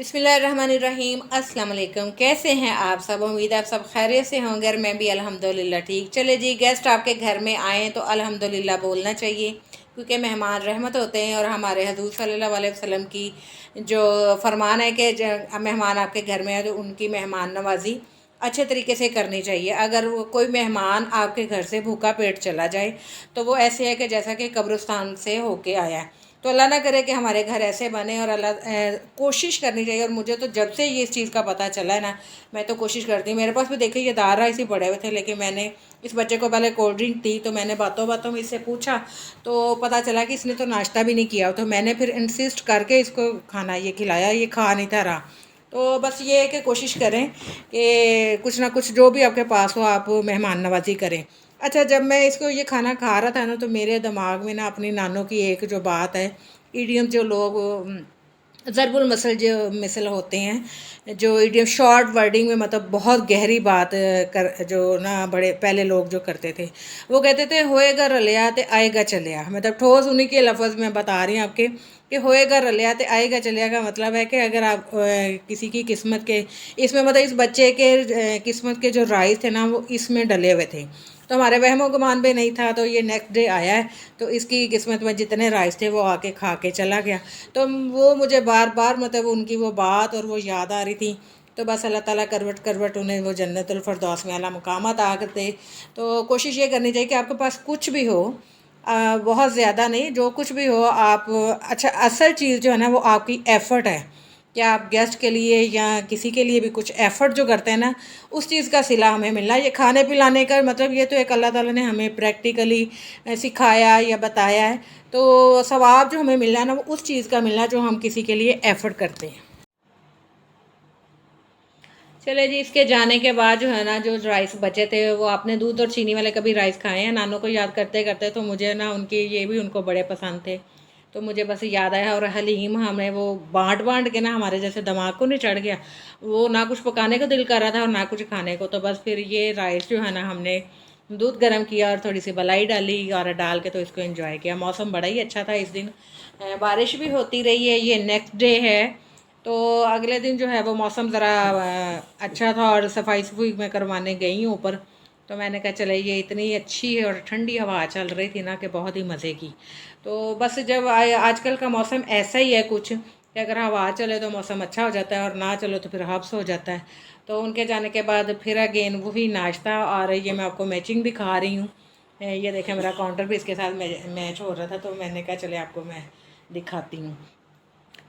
बिस्मिल्लाहिर्रहमानिर्रहीम। अस्सलाम वालेकुम। कैसे हैं आप सब? उम्मीद है आप सब खैरियत से होंगे और मैं भी अल्हम्दुलिल्लाह ठीक। चले जी, गेस्ट आपके घर में आएँ तो अल्हम्दुलिल्लाह बोलना चाहिए, क्योंकि मेहमान रहमत होते हैं। और हमारे हजूर सल्लल्लाहु अलैहि वसल्लम की जो फरमान है कि मेहमान आपके घर में है तो उनकी मेहमान नवाजी अच्छे तरीके से करनी चाहिए। अगर वो कोई मेहमान आपके घर से भूखा पेट चला जाए तो वो ऐसे है कि जैसा कि कब्रिस्तान से होके आया है। तो अल्लाह ना करे कि हमारे घर ऐसे बने। और अल्लाह कोशिश करनी चाहिए। और मुझे तो जब से ये इस चीज़ का पता चला है ना, मैं तो कोशिश करती हूँ। मेरे पास भी देखिए ये दाल राइस ही पड़े हुए थे, लेकिन मैंने इस बच्चे को पहले कोल्ड ड्रिंक दी तो मैंने बातों बातों में इससे पूछा तो पता चला कि इसने तो नाश्ता भी नहीं किया। तो मैंने फिर इंसिस्ट करके इसको खाना ये खिलाया, ये खा नहीं था रहा। तो बस ये है कि कोशिश करें कि कुछ ना कुछ जो भी आपके पास हो आप मेहमान नवाजी करें। अच्छा, जब मैं इसको ये खाना खा रहा था ना तो मेरे दिमाग में ना अपनी नानों की एक जो बात है, इडियम जो लोग ज़रबुल मसल जो मिसल होते हैं, जो इडियम शॉर्ट वर्डिंग में मतलब बहुत गहरी बात कर जो ना बड़े पहले लोग जो करते थे, वो कहते थे होएगा रलिया ते आएगा चलिया। मतलब ठोस उन्हीं के लफ्ज़ में बता रही हूँ आपके कि होएगा रलिया ते आएगा चलिया का मतलब है कि अगर आप किसी की किस्मत के इसमें मतलब इस बच्चे के किस्मत के जो राइज थे ना वो इसमें डले हुए थे। तो हमारे वहमो गुमान भी नहीं था। तो ये नेक्स्ट डे आया है तो इसकी किस्मत में जितने राइस थे वो आके खा के चला गया। तो वो मुझे बार बार मतलब उनकी वो बात और वो याद आ रही थी। तो बस अल्लाह ताला करवट करवट उन्हें वो जन्नतुल फरदौस में आला मुकामात आकर दे। तो कोशिश ये करनी चाहिए कि आपके पास कुछ भी हो, बहुत ज़्यादा नहीं, जो कुछ भी हो आप अच्छा, असल चीज़ जो है ना वो आपकी एफ़र्ट है। क्या आप गेस्ट के लिए या किसी के लिए भी कुछ एफ़र्ट जो करते हैं ना, उस चीज़ का सिला हमें मिलना। ये खाने पिलाने का मतलब ये तो एक अल्लाह ताला ने हमें प्रैक्टिकली सिखाया या बताया है। तो सवाब जो हमें मिलना है ना वो उस चीज़ का मिलना जो हम किसी के लिए एफ़र्ट करते हैं। चले जी, इसके जाने के बाद जो है ना जो राइस बचे थे वो आपने दूध और चीनी वाले कभी राइस खाए हैं? नानों को याद करते करते तो मुझे ना उनके ये भी उनको बड़े पसंद थे। तो मुझे बस याद आया। और हलीम हमें वो बांट बांट के ना हमारे जैसे दिमाग को नहीं चढ़ गया। वो ना कुछ पकाने को दिल कर रहा था और ना कुछ खाने को। तो बस फिर ये राइस जो है ना हमने दूध गर्म किया और थोड़ी सी मलाई डाली और डाल के तो इसको एंजॉय किया। मौसम बड़ा ही अच्छा था इस दिन। बारिश भी होती रही है। ये नेक्स्ट डे है तो अगले दिन जो है वो मौसम ज़रा अच्छा था और सफाई सफाई मैं करवाने गई हूँ ऊपर। तो मैंने कहा चले, ये इतनी अच्छी और ठंडी हवा चल रही थी ना कि बहुत ही मज़े की। तो बस जब आजकल का मौसम ऐसा ही है कुछ कि अगर हवा चले तो मौसम अच्छा हो जाता है और ना चलो तो फिर हब्स हो जाता है। तो उनके जाने के बाद फिर अगेन वही नाश्ता। और ये मैं आपको मैचिंग भी खा रही हूँ। ये देखें, मेरा काउंटर भी इसके साथ मैच हो रहा था। तो मैंने कहा चले आपको मैं दिखाती हूँ।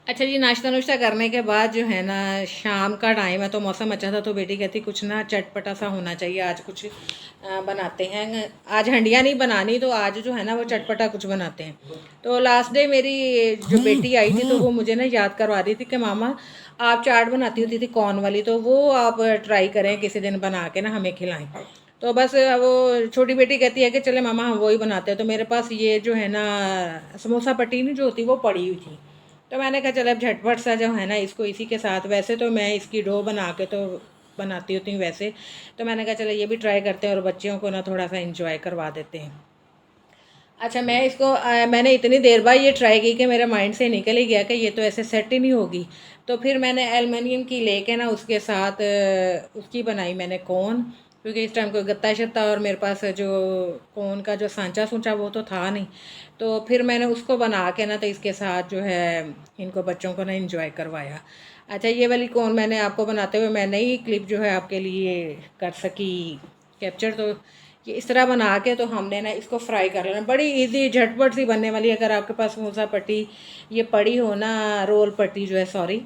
अच्छा जी, नाश्ता नुश्ता करने के बाद जो है ना शाम का टाइम है तो मौसम अच्छा था तो बेटी कहती कुछ ना चटपटा सा होना चाहिए, आज कुछ बनाते हैं। आज हंडिया नहीं बनानी तो आज जो है ना वो चटपटा कुछ बनाते हैं। तो लास्ट डे मेरी जो बेटी आई थी तो वो मुझे ना याद करवा रही थी कि मामा आप चाट बनाती होती थी कॉर्न वाली, तो वो आप ट्राई करें किसी दिन बना के ना हमें खिलाएं। तो बस वो छोटी बेटी कहती है कि चले मामा हम वही बनाते हैं। तो मेरे पास ये जो है ना समोसा पट्टी नहीं जो होती वो पड़ी हुई थी। तो मैंने कहा चल अब झटपट सा जो है ना इसको इसी के साथ, वैसे तो मैं इसकी डो बना के तो बनाती होती हूँ वैसे। तो मैंने कहा चलो ये भी ट्राई करते हैं और बच्चियों को ना थोड़ा सा इंजॉय करवा देते हैं। अच्छा, मैं इसको मैंने इतनी देर बाद ये ट्राई की कि मेरे माइंड से निकल ही गया कि ये तो ऐसे सेट ही नहीं होगी। तो फिर मैंने एलुमिनियम की लेके ना उसके साथ उसकी बनाई मैंने कोन, क्योंकि इस टाइम कोई गत्ता शत्ता और मेरे पास जो कोन का जो सांचा सूंचा वो तो था नहीं। तो फिर मैंने उसको बना के ना तो इसके साथ जो है इनको बच्चों को ना इंजॉय करवाया। अच्छा, ये वाली कोन मैंने आपको बनाते हुए मैं नई क्लिप जो है आपके लिए कर सकी कैप्चर। तो ये इस तरह बना के तो हमने ना इसको फ्राई कर लेना, बड़ी इजी झटपट सी बनने वाली। अगर आपके पास मूसा पट्टी ये पड़ी हो ना, रोल पट्टी जो है सॉरी,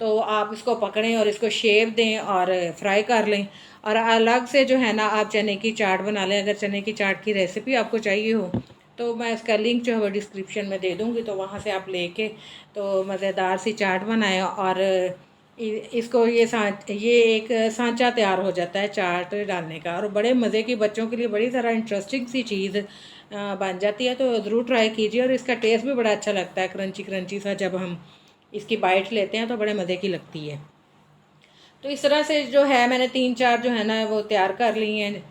तो आप इसको पकड़ें और इसको शेप दें और फ्राई कर लें। और अलग से जो है ना आप चने की चाट बना लें। अगर चने की चाट की रेसिपी आपको चाहिए हो तो मैं इसका लिंक जो है वो डिस्क्रिप्शन में दे दूँगी, तो वहाँ से आप लेके तो मज़ेदार सी चाट बनाएं। और इसको ये एक सांचा तैयार हो जाता है चाट डालने का और बड़े मज़े की, बच्चों के लिए बड़ी ज़रा इंटरेस्टिंग सी चीज़ बन जाती है। तो ज़रूर ट्राई कीजिए और इसका टेस्ट भी बड़ा अच्छा लगता है, क्रंची क्रंची सा। जब हम इसकी बाइट लेते हैं तो बड़े मज़े की लगती है। तो इस तरह से जो है मैंने 3-4 जो है ना वो तैयार कर ली हैं।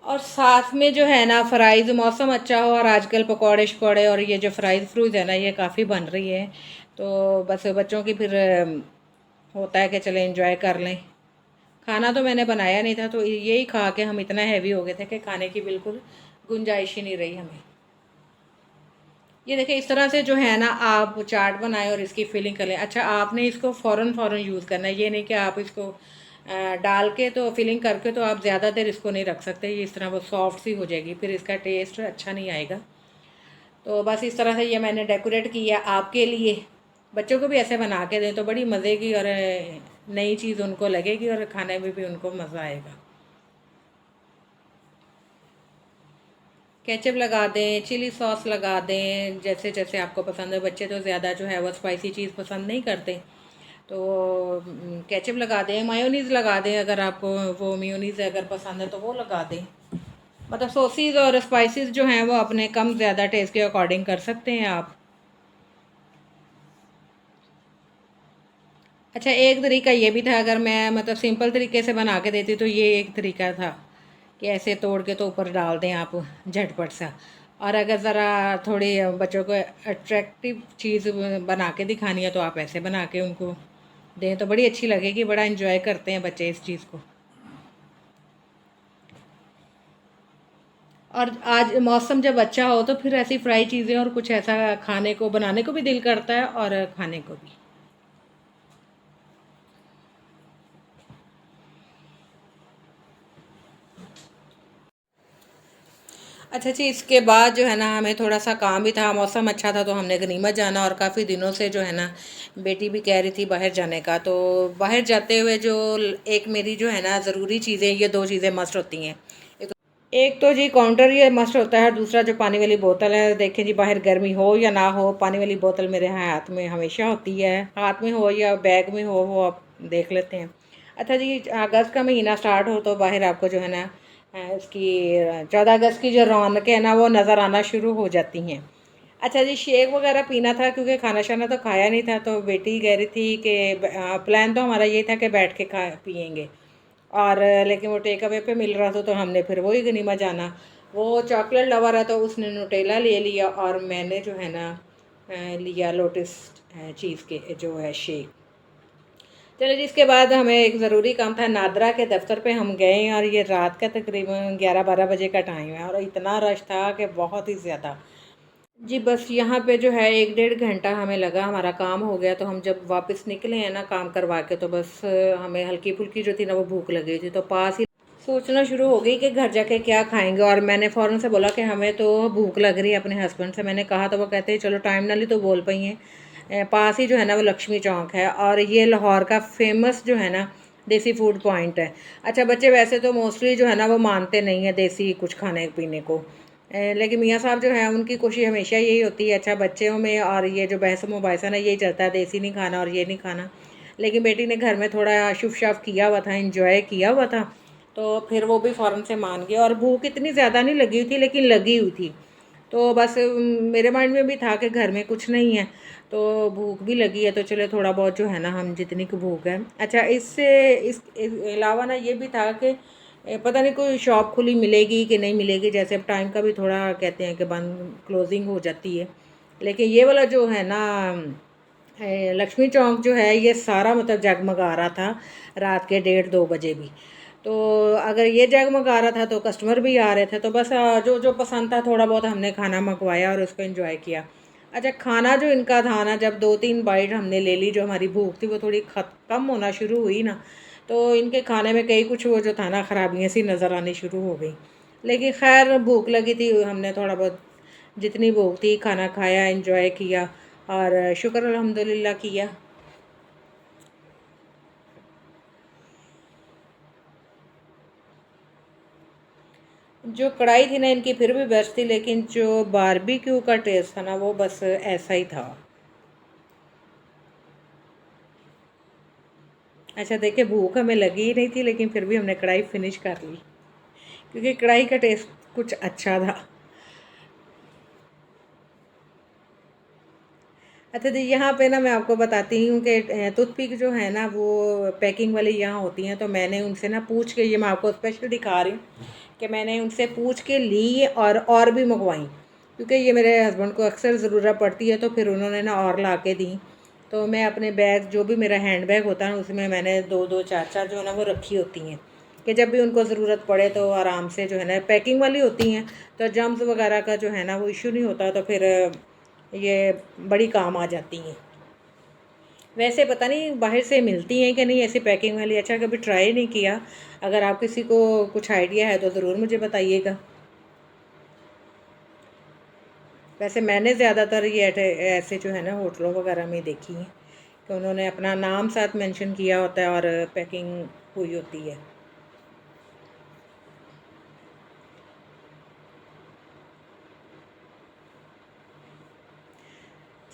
और साथ में जो है ना फ्राइज़, मौसम अच्छा हो और आजकल पकौड़े शकौड़े और ये जो फ्राइज़ फ्रूज़ है ना ये काफ़ी बन रही है, तो बस बच्चों की फिर होता है कि चले इंजॉय कर लें। खाना तो मैंने बनाया नहीं था, तो यही खा के हम इतना हैवी हो गए थे कि खाने की बिल्कुल गुंजाइश ही नहीं रही हमें। ये देखिए इस तरह से जो है ना आप चाट बनाएं और इसकी फिलिंग कर लें। अच्छा, आपने इसको फ़ौरन फ़ौरन यूज़ करना है, ये नहीं कि आप इसको डाल के तो फिलिंग करके तो आप ज़्यादा देर इसको नहीं रख सकते, ये इस तरह वो सॉफ्ट सी हो जाएगी, फिर इसका टेस्ट अच्छा नहीं आएगा। तो बस इस तरह से ये मैंने डेकोरेट किया आपके लिए। बच्चों को भी ऐसे बना के दें तो बड़ी मज़े की और नई चीज़ उनको लगेगी और खाने में भी उनको मज़ा आएगा। केचप लगा दें, चिली सॉस लगा दें, जैसे जैसे आपको पसंद है। बच्चे तो ज़्यादा जो है वो स्पाइसी चीज़ पसंद नहीं करते, तो केचप लगा दें, मायोनीज़ लगा दें, अगर आपको वो मेयोनीज़ अगर पसंद है तो वो लगा दें। मतलब सॉसेस और स्पाइसेस जो हैं वो अपने कम ज़्यादा टेस्ट के अकॉर्डिंग कर सकते हैं आप। अच्छा, एक तरीका ये भी था, अगर मैं मतलब सिंपल तरीके से बना के देती तो ये एक तरीका था कि ऐसे तोड़ के तो ऊपर डाल दें आप झटपट सा। और अगर ज़रा थोड़ी बच्चों को अट्रैक्टिव चीज़ बना के दिखानी है तो आप ऐसे बना के उनको दें तो बड़ी अच्छी लगेगी, बड़ा इन्जॉय करते हैं बच्चे इस चीज़ को। और आज मौसम जब अच्छा हो तो फिर ऐसी फ्राई चीज़ें और कुछ ऐसा खाने को बनाने को भी दिल करता है और खाने को भी। अच्छा जी, इसके बाद जो है ना हमें थोड़ा सा काम भी था, मौसम अच्छा था तो हमने गनीमत जाना, और काफ़ी दिनों से जो है ना बेटी भी कह रही थी बाहर जाने का। तो बाहर जाते हुए जो एक मेरी जो है ना ज़रूरी चीज़ें, ये दो चीज़ें मस्ट होती हैं। एक तो जी काउंटर ये मस्ट होता है, और दूसरा जो पानी वाली बोतल है। देखें जी, बाहर गर्मी हो या ना हो, पानी वाली बोतल मेरे हाथ में हमेशा होती है, हाथ में हो या बैग में हो, वो आप देख लेते हैं। अच्छा जी, अगस्त का महीना स्टार्ट हो तो बाहर आपको जो है ना इसकी 14 अगस्त की जो रौनकें हैं ना वो नज़र आना शुरू हो जाती हैं। अच्छा जी, शेक वगैरह पीना था क्योंकि खाना शाना तो खाया नहीं था, तो बेटी कह रही थी कि प्लान तो हमारा ये था कि बैठ के खा पियेंगे, और लेकिन वो टेक अवे पे मिल रहा था तो हमने फिर वही गनीमा जाना। वो चॉकलेट लवर है तो उसने न्यूटेला ले लिया और मैंने जो है ना लिया लोटस चीज़ के जो है शेक। चलो जी, इसके बाद हमें एक ज़रूरी काम था, नादरा के दफ्तर पे हम गए, और ये रात का तकरीबन 11-12 बजे का टाइम है और इतना रश था कि बहुत ही ज़्यादा। जी, बस यहाँ पे जो है 1-1.5 घंटा हमें लगा, हमारा काम हो गया। तो हम जब वापस निकले हैं ना काम करवा के, तो बस हमें हल्की-फुल्की जो थी ना वो भूख लगी थी, तो पास ही सोचना शुरू हो गई कि घर जाके क्या खाएँगे। और मैंने फ़ौरन से बोला कि हमें तो भूख लग रही है, अपने हस्बैंड से मैंने कहा, तो वो कहते हैं चलो, टाइम नाल ही तो बोल पई हैं। पास ही जो है ना वो लक्ष्मी चौक है, और ये लाहौर का फेमस जो है ना देसी फूड पॉइंट है। अच्छा, बच्चे वैसे तो मोस्टली जो है ना वो मानते नहीं है देसी कुछ खाने पीने को, लेकिन मियाँ साहब जो हैं उनकी कोशिश हमेशा यही होती है। अच्छा, बच्चों में और ये जो बहस मुबाहिसा ना यही चलता है, देसी नहीं खाना और ये नहीं खाना। लेकिन बेटी ने घर में थोड़ा शुफ शाफ किया हुआ था, इंजॉय किया हुआ था, तो फिर वो भी फ़ौरन से मान गया। और भूख इतनी ज़्यादा नहीं लगी हुई थी, लेकिन लगी हुई थी। तो बस मेरे माइंड में भी था कि घर में कुछ नहीं है, तो भूख भी लगी है, तो चलो थोड़ा बहुत जो है ना हम जितनी की भूख है। अच्छा, इससे इस अलावा ना ये भी था कि पता नहीं कोई शॉप खुली मिलेगी कि नहीं मिलेगी, जैसे अब टाइम का भी थोड़ा कहते हैं कि बंद क्लोजिंग हो जाती है। लेकिन ये वाला जो है ना लक्ष्मी चौक जो है ये सारा मतलब जगमगा रहा था रात के 1:30-2 बजे भी। तो अगर ये जगमगा रहा था तो कस्टमर भी आ रहे थे, तो बस जो जो पसंद था थोड़ा बहुत हमने खाना मंगवाया और उसको एंजॉय किया। अच्छा, खाना जो इनका था ना, जब 2-3 बाइट हमने ले ली, जो हमारी भूख थी वो थोड़ी कम होना शुरू हुई ना, तो इनके खाने में कई कुछ वो जो था ना ख़राबियाँ सी नज़र आनी शुरू हो गई। लेकिन खैर भूख लगी थी, हमने थोड़ा बहुत जितनी भूख थी खाना खाया, एंजॉय किया, और शुक्र अल्हम्दुलिल्लाह किया। जो कढ़ाई थी ना इनकी फिर भी बेस्ट थी, लेकिन जो बारबेक्यू का टेस्ट था ना वो बस ऐसा ही था। अच्छा, देखिए भूख हमें लगी ही नहीं थी, लेकिन फिर भी हमने कढ़ाई फिनिश कर ली क्योंकि कढ़ाई का टेस्ट कुछ अच्छा था। अच्छा जी, यहाँ पे ना मैं आपको बताती हूँ कि टूथपिक जो है ना वो पैकिंग वाली यहाँ होती हैं, तो मैंने उनसे ना पूछ के, ये मैं आपको स्पेशल दिखा रही हूँ कि मैंने उनसे पूछ के ली और भी मंगवाई, क्योंकि ये मेरे हस्बैंड को अक्सर ज़रूरत पड़ती है, तो फिर उन्होंने ना और ला के दी। तो मैं अपने बैग, जो भी मेरा हैंड बैग होता है उसमें मैंने 2-2 4-4 जो है ना वो रखी होती हैं, कि जब भी उनको ज़रूरत पड़े तो आराम से जो है ना, पैकिंग वाली होती हैं तो जर्म्स वगैरह का जो है ना वो इशू नहीं होता, तो फिर ये बड़ी काम आ जाती हैं। वैसे पता नहीं बाहर से मिलती हैं कि नहीं ऐसी पैकिंग वाली, अच्छा कभी ट्राई नहीं किया। अगर आप किसी को कुछ आइडिया है तो ज़रूर मुझे बताइएगा। वैसे मैंने ज़्यादातर ये ऐसे जो है ना होटलों वगैरह में देखी हैं कि उन्होंने अपना नाम साथ मेंशन किया होता है और पैकिंग हुई होती है।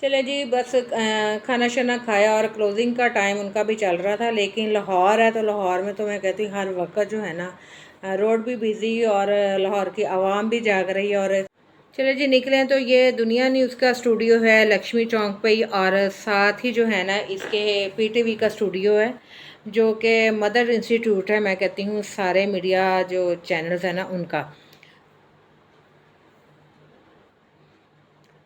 चले जी, बस खाना शाना खाया और क्लोजिंग का टाइम उनका भी चल रहा था, लेकिन लाहौर है तो लाहौर में तो मैं कहती हूँ हर वक्त जो है ना रोड भी बिज़ी और लाहौर की आवाम भी जाग रही है। और चले जी निकले तो ये दुनिया न्यूज़ का स्टूडियो है लक्ष्मी चौक पे ही, और साथ ही जो है ना इसके पीटीवी का स्टूडियो है, जो कि मदर इंस्टीट्यूट है, मैं कहती हूँ सारे मीडिया जो चैनल्स हैं ना उनका।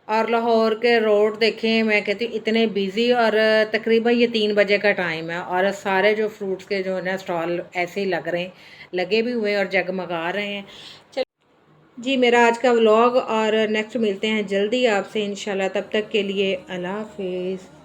और लाहौर के रोड देखें, मैं कहती हूँ इतने बिज़ी, और तकरीबन ये 3 बजे का टाइम है और सारे जो फ्रूट्स के जो है ना स्टॉल ऐसे ही लग रहे हैं, लगे भी हुए हैं और जगमगा रहे हैं। चल जी, मेरा आज का व्लॉग, और नेक्स्ट मिलते हैं जल्दी आपसे इंशाल्लाह, तब तक के लिए अल्लाह हाफिज़।